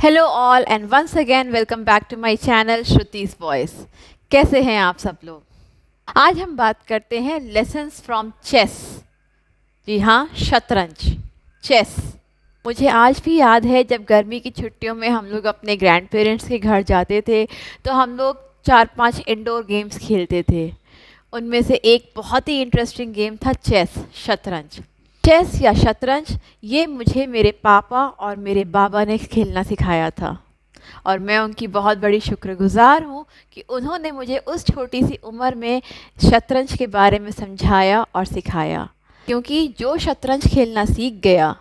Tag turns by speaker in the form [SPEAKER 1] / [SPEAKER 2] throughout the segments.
[SPEAKER 1] Hello all and once again welcome back to my channel Shruti's voice. कैसे हैं आप सब लोग? आज हम बात करते हैं लेसन्स फ्रॉम चेस। जी हाँ, शतरंज, चेस। मुझे आज भी याद है जब गर्मी की छुट्टियों में हम लोग अपने ग्रैंड पेरेंट्स के घर जाते थे तो हम लोग 4-5 इंडोर गेम्स खेलते थे। उनमें से एक बहुत ही इंटरेस्टिंग गेम था चेस, शतरंज। चेस या शतरंज ये मुझे मेरे पापा और मेरे बाबा ने खेलना सिखाया था और मैं उनकी बहुत बड़ी शुक्रगुजार हूँ कि उन्होंने मुझे उस छोटी सी उम्र में शतरंज के बारे में समझाया और सिखाया, क्योंकि जो शतरंज खेलना सीख गया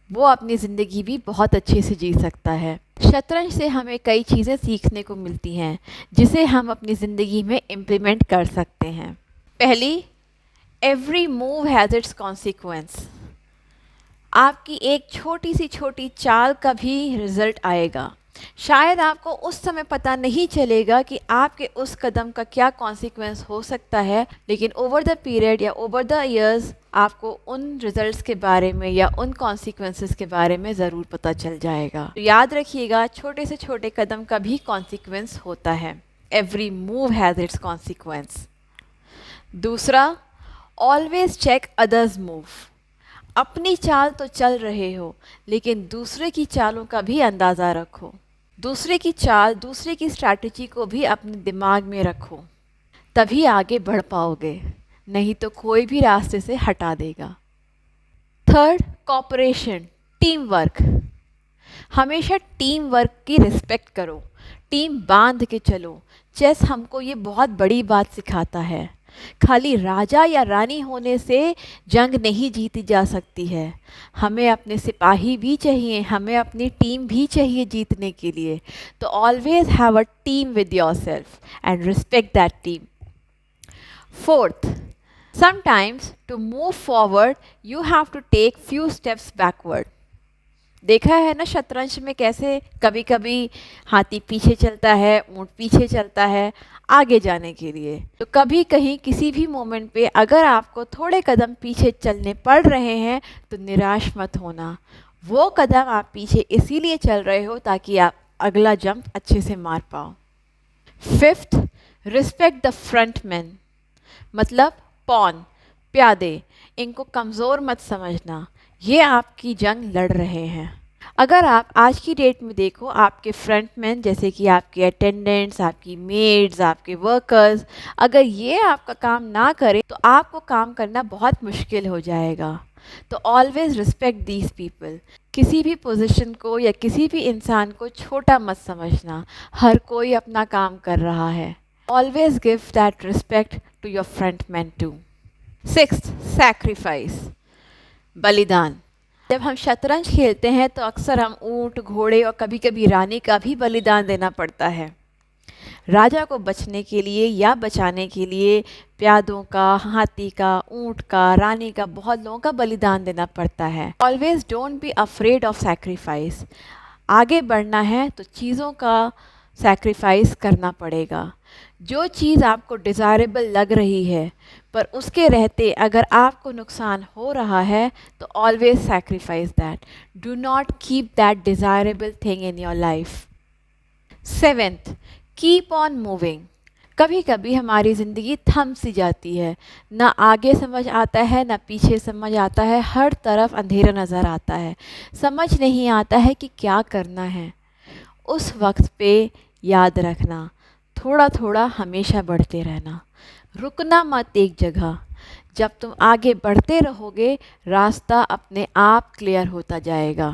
[SPEAKER 1] वो अपनी ज़िंदगी भी बहुत अच्छे से जी सकता है। शतरंज से हमें कई चीज़ें सीखने को मिलती हैं जिसे हम अपनी ज़िंदगी में इम्प्लीमेंट कर सकते हैं। पहली, every move has its consequence. आपकी एक छोटी चाल का भी रिजल्ट आएगा। शायद आपको उस समय पता नहीं चलेगा कि आपके उस कदम का क्या कॉन्सिक्वेंस हो सकता है, लेकिन ओवर द पीरियड या ओवर द ईयर्स आपको उन रिजल्ट्स के बारे में या उन कॉन्सिक्वेंसेस के बारे में ज़रूर पता चल जाएगा। तो याद रखिएगा, छोटे से छोटे कदम का भी कॉन्सिक्वेंस होता है। Every move has its consequence. दूसरा, ऑलवेज चेक अदर्स मूव। अपनी चाल तो चल रहे हो, लेकिन दूसरे की चालों का भी अंदाज़ा रखो। दूसरे की चाल, दूसरे की स्ट्रैटेजी को भी अपने दिमाग में रखो, तभी आगे बढ़ पाओगे, नहीं तो कोई भी रास्ते से हटा देगा। Third, cooperation, team work. हमेशा टीम वर्क की रिस्पेक्ट करो, टीम बांध के चलो। चेस हमको ये बहुत बड़ी बात सिखाता है। खाली राजा या रानी होने से जंग नहीं जीती जा सकती है। हमें अपने सिपाही भी चाहिए, हमें अपनी टीम भी चाहिए जीतने के लिए। तो always have a team with yourself and respect that team. Fourth, sometimes to move forward you have to take few steps backward. देखा है ना शतरंज में कैसे कभी कभी हाथी पीछे चलता है, ऊँट पीछे चलता है आगे जाने के लिए। तो कभी कहीं किसी भी मोमेंट पे अगर आपको थोड़े कदम पीछे चलने पड़ रहे हैं तो निराश मत होना। वो कदम आप पीछे इसीलिए चल रहे हो ताकि आप अगला जंप अच्छे से मार पाओ। Fifth, respect the front man. मतलब पॉन, प्यादे, इनको कमज़ोर मत समझना। ये आपकी जंग लड़ रहे हैं। अगर आप आज की डेट में देखो, आपके फ्रंटमैन जैसे कि आपके अटेंडेंट्स, आपकी मेड्स, आपके वर्कर्स, अगर ये आपका काम ना करें तो आपको काम करना बहुत मुश्किल हो जाएगा। तो ऑलवेज रिस्पेक्ट दीज पीपल। किसी भी पोजीशन को या किसी भी इंसान को छोटा मत समझना। हर कोई अपना काम कर रहा है। Always give that respect to your frontman too. Sixth, sacrifice, बलिदान। जब हम शतरंज खेलते हैं तो अक्सर हम ऊंट, घोड़े और कभी कभी रानी का भी बलिदान देना पड़ता है। राजा को बचने के लिए या बचाने के लिए प्यादों का, हाथी का, ऊंट का, रानी का, बहुत लोगों का बलिदान देना पड़ता है। Always don't be afraid of sacrifice. आगे बढ़ना है तो चीज़ों का सैक्रिफाइस करना पड़ेगा। जो चीज़ आपको डिज़ायरेबल लग रही है पर उसके रहते अगर आपको नुकसान हो रहा है तो always sacrifice that. Do not keep that desirable thing in your life. Seventh, keep on moving. कभी कभी हमारी ज़िंदगी थम सी जाती है, ना आगे समझ आता है ना पीछे समझ आता है, हर तरफ अंधेरा नज़र आता है, समझ नहीं आता है कि क्या करना है। उस वक्त पे याद रखना, थोड़ा थोड़ा हमेशा बढ़ते रहना, रुकना मत एक जगह। जब तुम आगे बढ़ते रहोगे रास्ता अपने आप क्लियर होता जाएगा।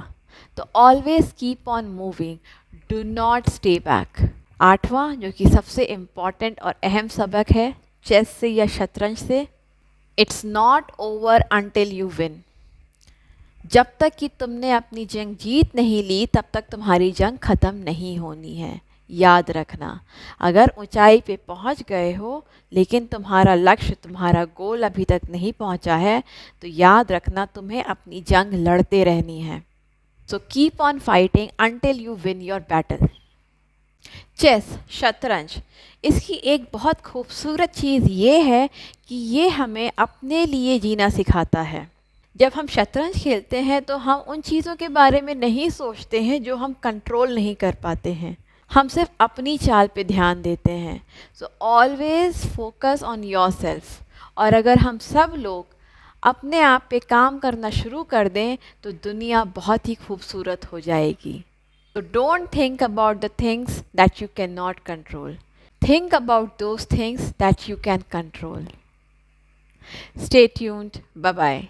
[SPEAKER 1] तो always keep on moving, do not stay back. आठवां, जो कि सबसे इम्पॉर्टेंट और अहम सबक है चेस से या शतरंज से, it's not over until you win. जब तक कि तुमने अपनी जंग जीत नहीं ली तब तक तुम्हारी जंग ख़त्म नहीं होनी है। याद रखना, अगर ऊंचाई पे पहुंच गए हो लेकिन तुम्हारा लक्ष्य, तुम्हारा गोल अभी तक नहीं पहुंचा है तो याद रखना तुम्हें अपनी जंग लड़ते रहनी है। So keep on fighting until you win your battle. Chess, शतरंज, इसकी एक बहुत खूबसूरत चीज़ ये है कि ये हमें अपने लिए जीना सिखाता है। जब हम शतरंज खेलते हैं तो हम उन चीज़ों के बारे में नहीं सोचते हैं जो हम कंट्रोल नहीं कर पाते हैं, हम सिर्फ अपनी चाल पे ध्यान देते हैं। So always focus on your self. और अगर हम सब लोग अपने आप पे काम करना शुरू कर दें तो दुनिया बहुत ही खूबसूरत हो जाएगी। तो don't think about the things that you can not control, think about those things that you can control. Stay tuned, bye bye.